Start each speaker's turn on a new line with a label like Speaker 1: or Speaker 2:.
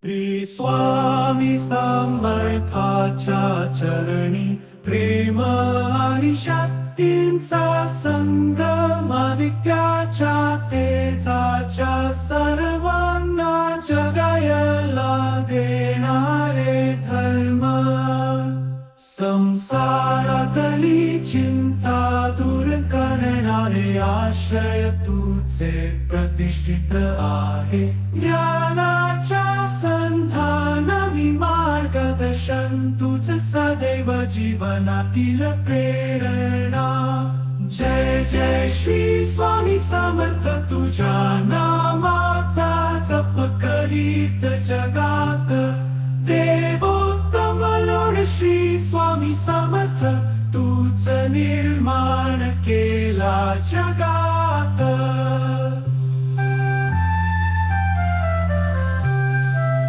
Speaker 1: श्री स्वामी समर्थाच्या चरणी प्रेम आणि शक्तींचा संगम विद्याच्या तेजाच्या सर्वांना जगायला देणारे धर्म संसारातली चिंता दूर करणारे आश्रय तुझे प्रतिष्ठित आहे ज्ञानाच्या संधानाने मार्गदर्शन तुझ सदैव जीवनातील प्रेरणा जय जय श्री स्वामी समर्थ तुझ्या नामाचा जप करीत जगात देवोत्तम लोड श्री स्वामी समर्थ तूच निर्माण केला जगा